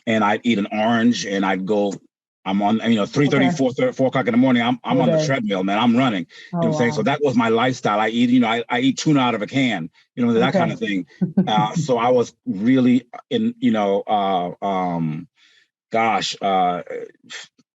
and I'd eat an orange, and I'd go. I'm on, 3:30, Okay. 4 o'clock in the morning. I'm on the Okay. treadmill, man. I'm running. You know what Oh, I'm saying? So wow. that was my lifestyle. I eat, I eat tuna out of a can, that kind Okay. of thing. So I was really in, gosh,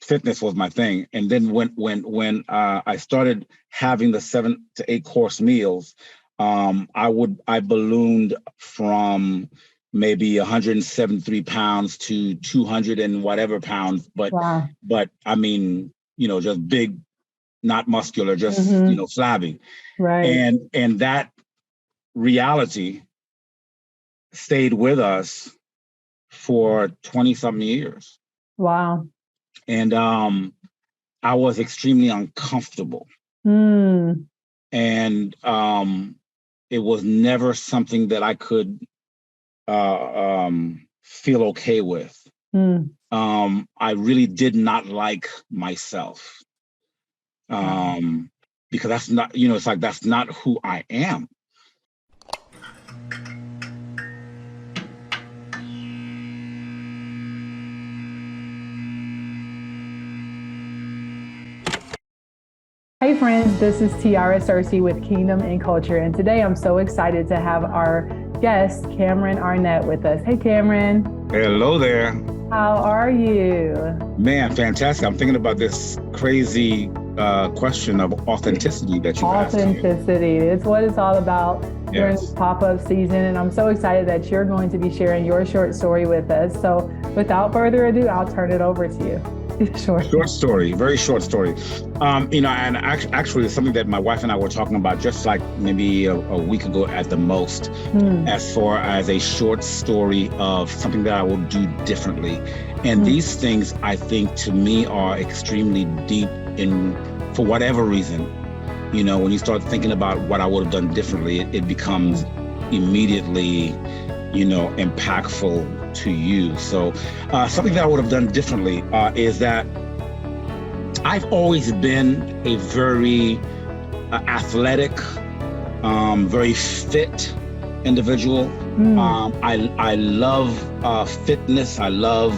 fitness was my thing. And then when I started having the 7 to 8 course meals, I ballooned from maybe 173 pounds to 200 and whatever pounds, Wow. but I mean, just big, not muscular, just Mm-hmm. flabby, Right. and that reality stayed with us for 20 something years. Wow. And I was extremely uncomfortable. Mm. And it was never something that I could feel okay with. Mm. I really did not like myself, Wow. because that's not, it's like that's not who I am. Hey friends, this is Tiara Cersei with Kingdom and Culture, and today I'm so excited to have our guest, Cameron Arnett, with us. Hey Cameron. Hello there. How are you? Man, fantastic. I'm thinking about this crazy question of authenticity that you asked. Authenticity. It's what it's all about during this Yes. pop-up season, and I'm so excited that you're going to be sharing your short story with us. So without further ado, I'll turn it over to you. Short story, very short story. And actually, it's something that my wife and I were talking about just like maybe a week ago at the most, as far as a short story of something that I will do differently. And these things, I think, to me, are extremely deep for whatever reason. When you start thinking about what I would have done differently, it becomes immediately, impactful to you. So something that I would have done differently is that I've always been a very athletic, very fit individual. I love fitness. I love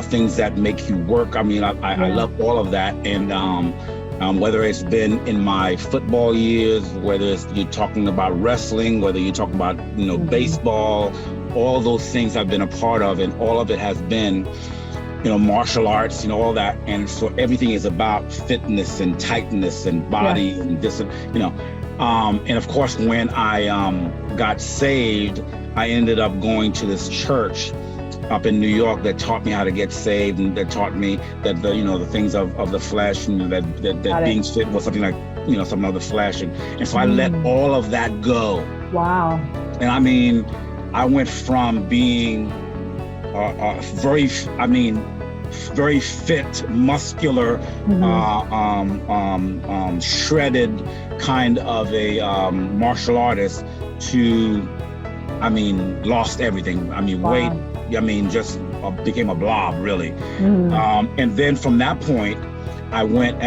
things that make you work. I mean, I love all of that. And whether it's been in my football years, whether it's you're talking about wrestling, whether you're talking about, baseball, all those things I've been a part of, and all of it has been, martial arts, all that. And so everything is about fitness and tightness and body and this, and of course, when I got saved, I ended up going to this church up in New York that taught me how to get saved, and that taught me that the things of the flesh, and that being fit was something like something of the flesh, and so I let all of that go. Wow. And I mean, I went from being very fit, muscular, shredded kind of a martial artist to, lost everything. Weight. Just became a blob, really. And then from that point, I went.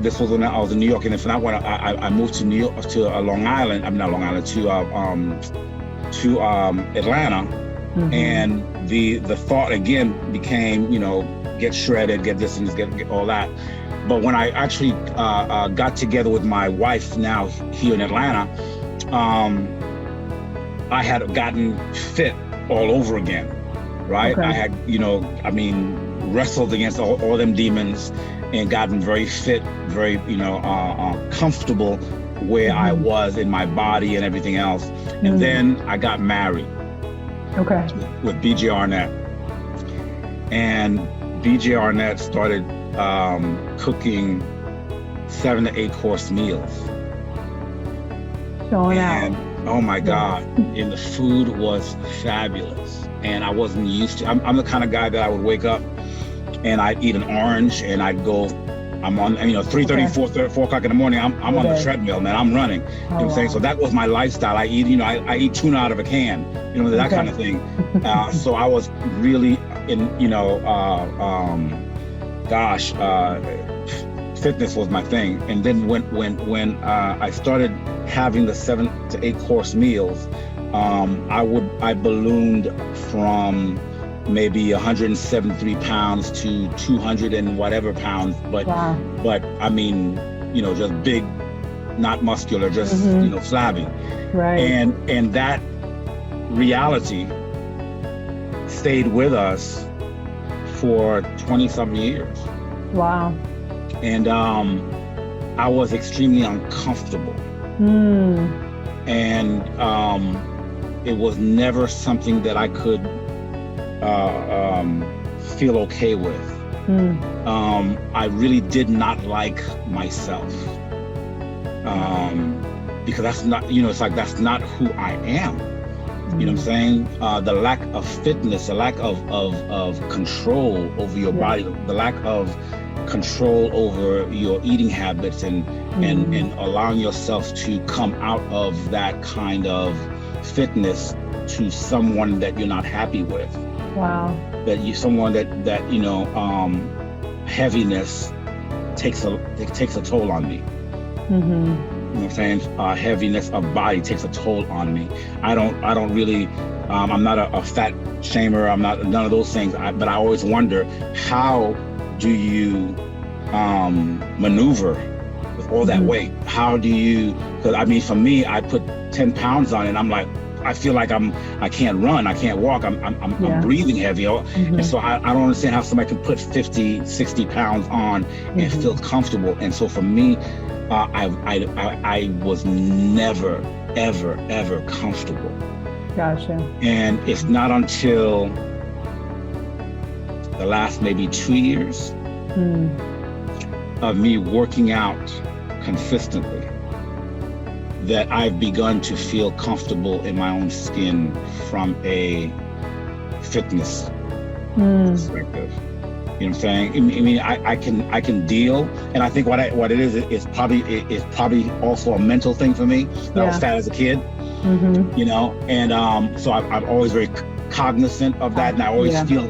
This was when I was in New York, and then from that point, I moved to New York, to Long Island. Not Long Island, to Atlanta. And the thought again became, get shredded, get this and get all that. But when I actually got together with my wife now here in Atlanta, I had gotten fit all over again. Right. Okay. I had, wrestled against all them demons and gotten very fit, very, comfortable where I was in my body and everything else. And then I got married. Okay. With BJ Arnett. And BJ Arnett started cooking 7 to 8 course meals. Showing out. Oh my God. And the food was fabulous. And I wasn't used to, I'm the kind of guy that I would wake up and I'd eat an orange and I'd go, I'm on, 3:30, 4 o'clock in the morning, I'm on the treadmill, man, I'm running. You know what I'm saying? So that was my lifestyle. I eat, I eat tuna out of a can, that kind of thing. So I was really in, fitness was my thing. And then when I started having the 7 to 8 course meals, I ballooned from maybe 173 pounds to 200 and whatever pounds, but Wow. I mean, just big, not muscular, just flabby. Right. And that reality stayed with us for 20 something years. Wow. And I was extremely uncomfortable. And it was never something that I could feel okay with. I really did not like myself, because that's not, it's like, that's not who I am. You know what I'm saying? The lack of fitness, the lack of control over your body, the lack of control over your eating habits, and allowing yourself to come out of that kind of fitness to someone that you're not happy with. Wow. Someone that heaviness takes a toll on me. You know what I'm saying? Heaviness of body takes a toll on me. I don't really, I'm not a fat shamer. I'm not none of those things. But I always wonder, how do you maneuver with all that weight? How do you? Because I mean, for me, I put 10 pounds on it, and I'm like, I feel like I can't run, I can't walk, I'm breathing heavy. And so I don't understand how somebody can put 50, 60 pounds on and feel comfortable. And so for me, I was never, ever comfortable. Gotcha. And it's not until the last maybe 2 years of me working out consistently that I've begun to feel comfortable in my own skin from a fitness perspective. You know what I'm saying? I mean, I can deal, and I think what it is probably also a mental thing for me. That I was fat as a kid, and so I'm always very cognizant of that, and I always feel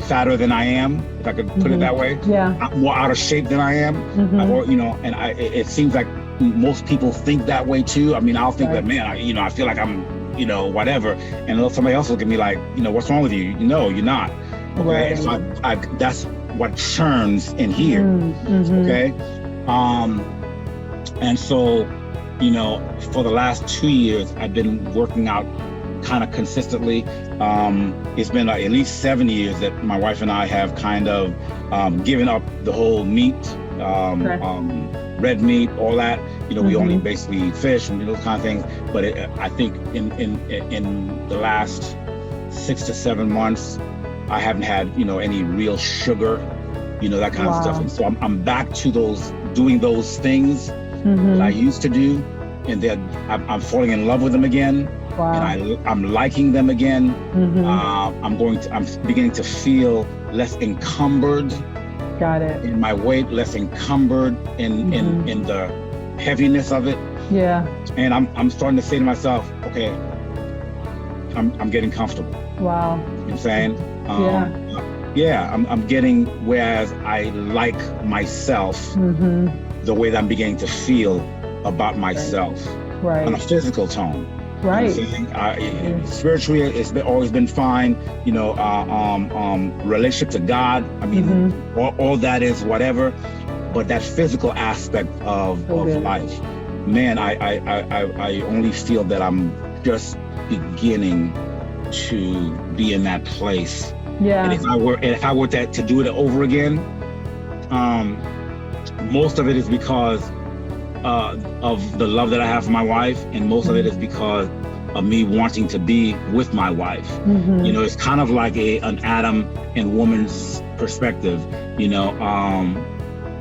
fatter than I am, if I could put it that way. I'm more out of shape than I am. And it seems like most people think that way too. I mean, I'll think that, man, I feel like I'm, whatever, and somebody else look at me like, what's wrong with you? No, you're not. Okay, so that's what churns in here. Okay, and so, for the last 2 years, I've been working out kind of consistently. It's been at least 7 years that my wife and I have kind of given up the whole meat, red meat, all that. We only basically eat fish and those kind of things. But I think in the last 6 to 7 months, I haven't had any real sugar, that kind of stuff. And so I'm back to doing those things that I used to do, and then I'm falling in love with them again. And I'm liking them again. I'm beginning to feel less encumbered. Got it. In my weight, less encumbered in the heaviness of it. Yeah. And I'm starting to say to myself, okay, I'm getting comfortable. Wow. You know what I'm saying? I'm getting, whereas I like myself the way that I'm beginning to feel about myself on a physical tone. Right. Spiritually, it's always been fine. Relationship to God. I mean, all that is whatever, but that physical aspect of life, man, I only feel that I'm just beginning to be in that place. Yeah. And if I were to do it over again, most of it is because of the love that I have for my wife, and most of it is because of me wanting to be with my wife. It's kind of like an Adam and woman's perspective.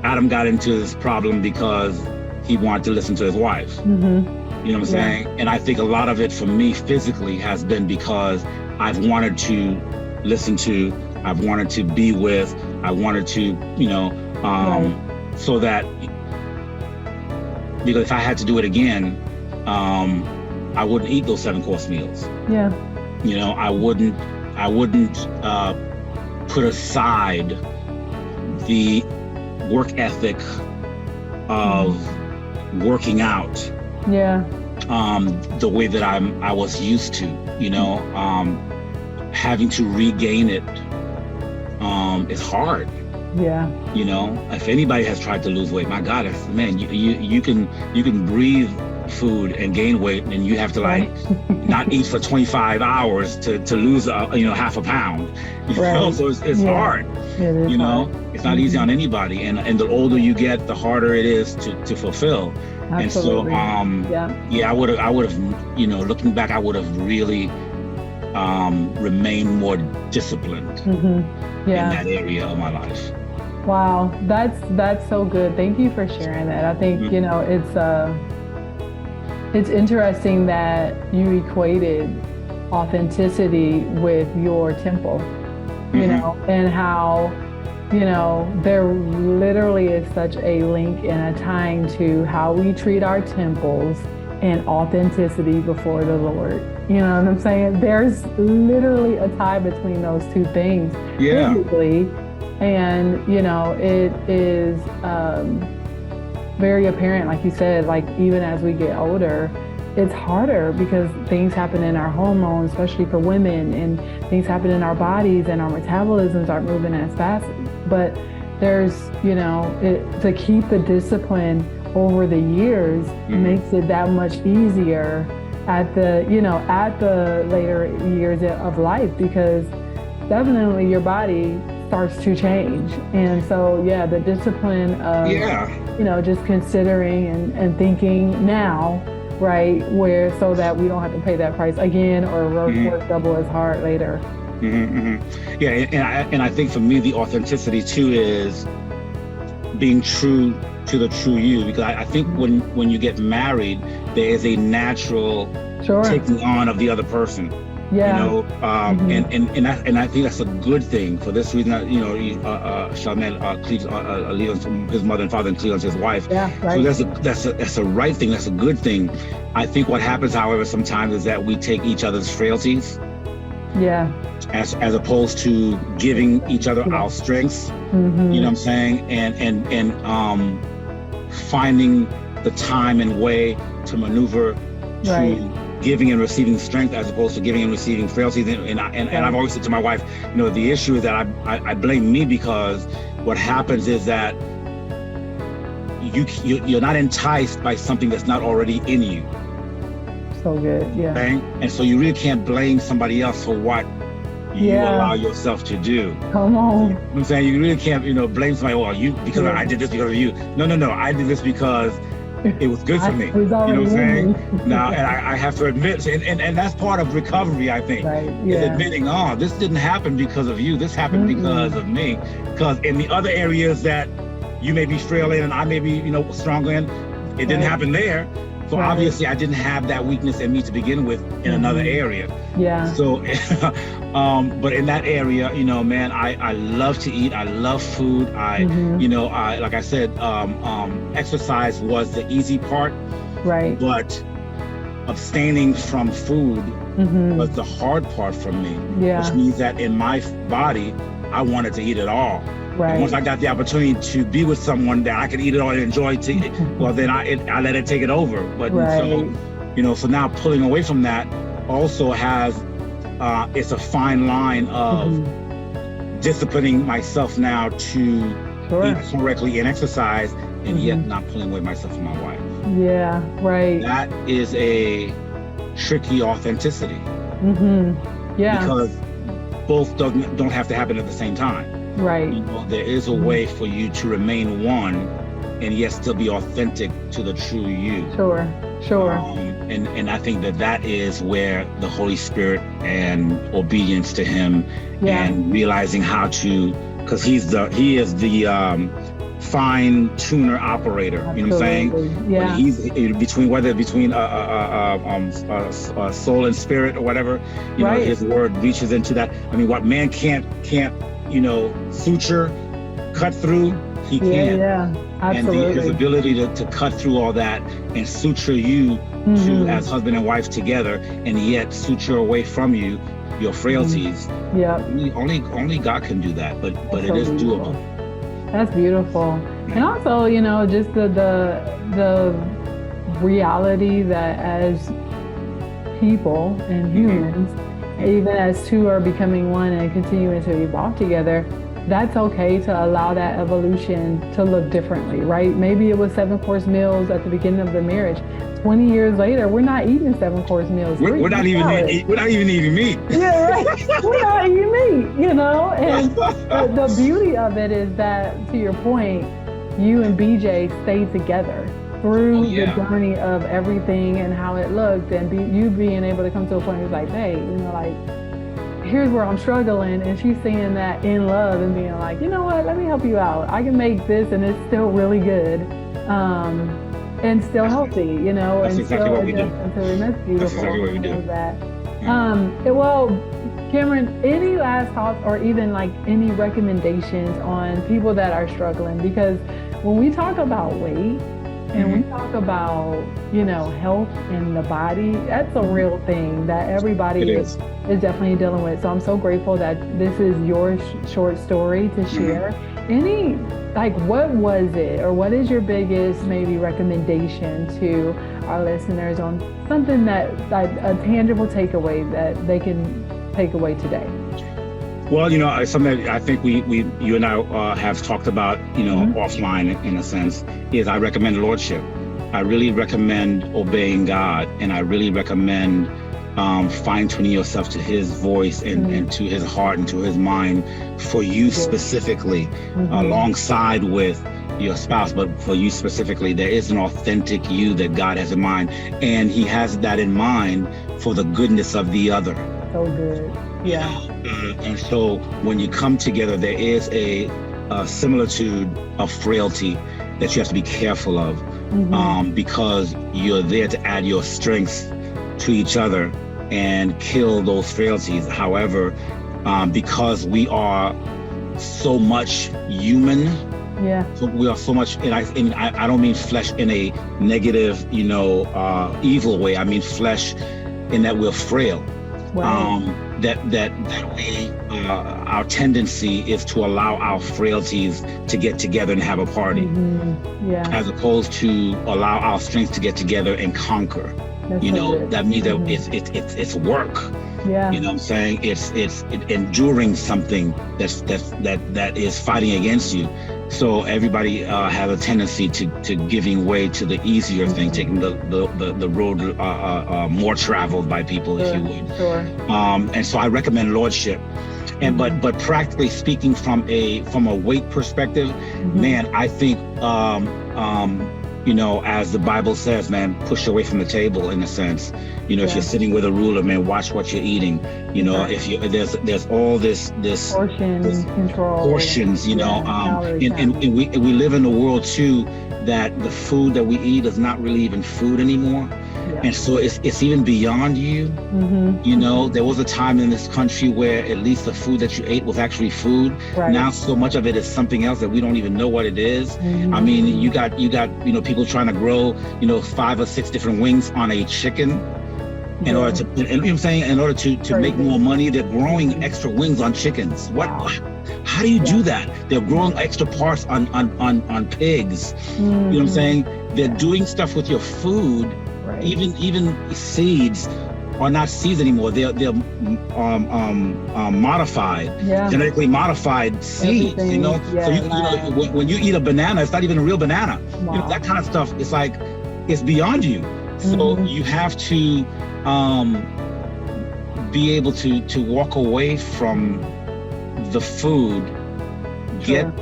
Adam got into this problem because he wanted to listen to his wife. You know what I'm saying? And I think a lot of it for me physically has been because I've wanted to listen to, I've wanted to be with, I wanted to, so that, because if I had to do it again, I wouldn't eat those 7-course meals. Yeah. I wouldn't put aside the work ethic of working out. Yeah. The way that I was used to, having to regain it is hard. Yeah. If anybody has tried to lose weight, my God, man, you can breathe food and gain weight, and you have to not eat for 25 hours to lose half a pound. So it's hard. It is hard. It's not easy on anybody, and the older you get, the harder it is to fulfill. Absolutely. And so I would have looking back, I would have really remained more disciplined in that area of my life. Wow, that's so good. Thank you for sharing that. I think it's interesting that you equated authenticity with your temple, and how there literally is such a link and a tying to how we treat our temples and authenticity before the Lord. You know what I'm saying? There's literally a tie between those two things. Yeah. Physically, and it is very apparent, like you said, like even as we get older, it's harder because things happen in our hormones, especially for women, and things happen in our bodies, and our metabolisms aren't moving as fast. But there's, to keep the discipline over the years makes it that much easier at the later years of life, because definitely your body starts to change. And so, the discipline of, just considering and thinking now, right, so that we don't have to pay that price again or work double as hard later. Yeah, and I think for me, the authenticity too is being true to the true you, because I think when you get married, there is a natural taking on of the other person. Yeah. And I think that's a good thing. For this reason, Charmaine, Leon's his mother and father, and Cleon's his wife. Yeah, right. So that's a right thing. That's a good thing. I think what happens, however, sometimes is that we take each other's frailties. Yeah. As opposed to giving each other our strengths. You know what I'm saying? And finding the time and way to maneuver to giving and receiving strength, as opposed to giving and receiving frailties. And I've always said to my wife, the issue is that I blame me, because what happens is that you're not enticed by something that's not already in you. So good, yeah. Okay? And so you really can't blame somebody else for what you allow yourself to do. Come on. You know what I'm saying? You really can't, blame somebody, because I did this because of you. No, I did this because it was good for me. You know what I'm saying? Now, and I have to admit, and that's part of recovery, I think. Right. Is admitting, this didn't happen because of you. This happened because of me. Because in the other areas that you may be frail in and I may be, stronger in, it didn't happen there. So obviously I didn't have that weakness in me to begin with in another area. Yeah. So, but in that area, man, I love to eat. I love food. I like I said, exercise was the easy part. Right. But abstaining from food was the hard part for me. Yeah. Which means that in my body, I wanted to eat it all. Right. And once I got the opportunity to be with someone that I could eat it all and enjoy it, well, then I let it take it over. But so now pulling away from that also has, it's a fine line of disciplining myself now to eat correctly and exercise, and yet not pulling away myself from my wife. Yeah, right. That is a tricky authenticity. Yeah. Because both don't have to happen at the same time. Right. There is a way for you to remain one and yet still be authentic to the true you. Sure. And I think that is where the Holy Spirit and obedience to Him and realizing how to, because He is the fine tuner operator. Absolutely. You know what I'm saying? Yeah. When He's between soul and spirit or whatever. His word reaches into that. I mean, what man can't suture, cut through, He can. Yeah, absolutely. And His ability to cut through all that and suture you to as husband and wife together, and yet suture away from you your frailties. Yeah. Only God can do that, but it is doable. That's beautiful. And also, just the reality that as people and humans, even as two are becoming one and continuing to evolve together, that's okay to allow that evolution to look differently, right? Maybe it was 7 course meals at the beginning of the marriage. 20 years later, we're not eating 7 course meals. We're not even eating meat. Yeah, right. We're not eating meat, you know? And the beauty of it is that, to your point, you and BJ stayed together through the journey of everything and how it looked, and you being able to come to a point where it's like, hey, you know, like, here's where I'm struggling, and she's seeing that in love and being like, you know what, let me help you out. I can make this and it's still really good, and still healthy, you know, that's and exactly still what we do. and that's beautiful. That's exactly what we do. That. Well, Cameron, any last thoughts or even like any recommendations on people that are struggling? Because when we talk about weight, and we talk about, you know, health in the body, that's a real thing that everybody is definitely dealing with. So I'm so grateful that this is your short story to share. Any, like, what was it, or what is your biggest maybe recommendation to our listeners on something that a tangible takeaway that they can take away today? Well, you know, something that I think you and I have talked about, you know, offline in a sense, is I recommend lordship. I really recommend obeying God, and I really recommend fine-tuning yourself to his voice and to his heart and to his mind for you specifically, alongside with your spouse, but for you specifically. There is an authentic you that God has in mind, and he has that in mind for the goodness of the other. So good. Yeah. And so when you come together, there is a similitude of frailty that you have to be careful of, because you're there to add your strengths to each other and kill those frailties. However, because we are so much human, so we are so much, and I don't mean flesh in a negative, you know, evil way. I mean flesh in that we're frail. That we our tendency is to allow our frailties to get together and have a party, as opposed to allow our strengths to get together and conquer. That's you know, that means that it's work. Yeah. You know what I'm saying? It's enduring something that is fighting against you. So everybody has a tendency to giving way to the easier thing, taking the road more traveled by people, if you would. Sure. And so I recommend lordship. And but practically speaking, from a weight perspective, man, I think you know, as the Bible says, man, push away from the table, in a sense. You know, if you're sitting with a ruler, man, watch what you're eating. You know, if you there's all this portions, you know, and we live in a world too that the food that we eat is not really even food anymore. And so it's even beyond you. You know, there was a time in this country where at least the food that you ate was actually food. Now so much of it is something else that we don't even know what it is. I mean, you got you know, people trying to grow, you know, 5 or 6 different wings on a chicken in order to, and you know what I'm saying, in order to make more money. They're growing extra wings on chickens. How do you do that? They're growing extra parts on pigs. You know what I'm saying? They're doing stuff with your food. Even seeds are not seeds anymore. They're modified, genetically modified seeds. Everything, you know, so you know, when you eat a banana, it's not even a real banana. You know, that kind of stuff. It's like it's beyond you. So you have to be able to walk away from the food, get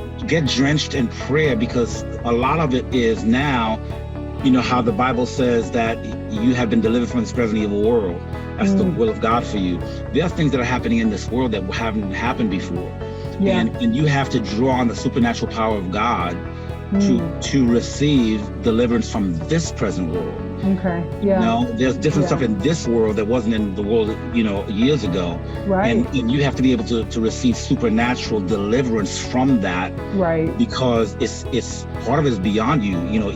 drenched in prayer, because a lot of it is now. You know how the Bible says that you have been delivered from this present evil world. That's the will of God for you. There are things that are happening in this world that haven't happened before. And you have to draw on the supernatural power of God to receive deliverance from this present world. You know, there's different stuff in this world that wasn't in the world, you know, years ago. And you have to be able to receive supernatural deliverance from that. Because it's part of it is beyond you. You know,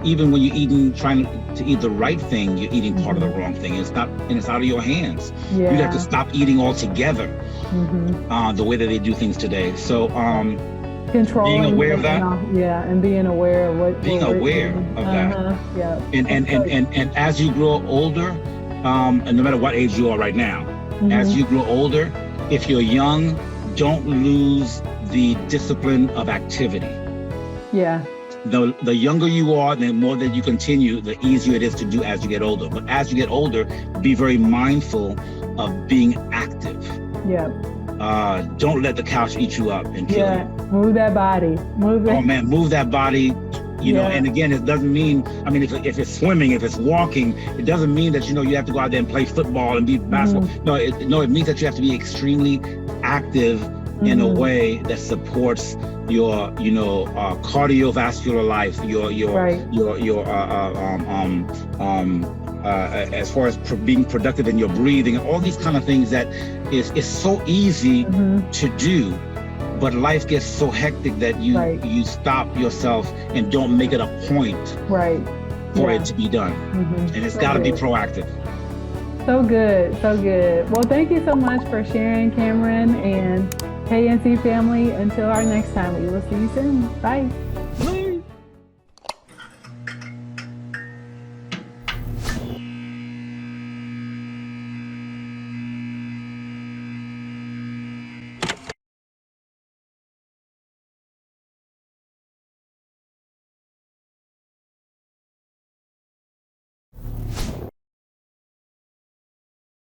even when you're trying to eat the right thing, you're eating part of the wrong thing. It's not, and it's out of your hands. You have to stop eating altogether. The way that they do things today. So controlling, being aware of that. And being aware of what. Being aware of that. And as you grow older, and no matter what age you are right now, as you grow older. If you're young, don't lose the discipline of activity. Yeah. The younger you are, the more that you continue, the easier it is to do as you get older. But as you get older, be very mindful of being active. Yeah. Don't let the couch eat you up and kill you. Move that body. Move it. Oh man, move that body. You know, and again, it doesn't mean, I mean, if it's swimming, if it's walking, it doesn't mean that, you know, you have to go out there and play football and be basketball. No, it means that you have to be extremely active in a way that supports your, you know, cardiovascular life, as far as being productive in your breathing, all these kind of things that is so easy to do. But life gets so hectic that you stop yourself and don't make it a point for it to be done. And it's got to be proactive. So good, so good. Well, thank you so much for sharing, Cameron, and KNC family. Until our next time, we will see you soon. Bye.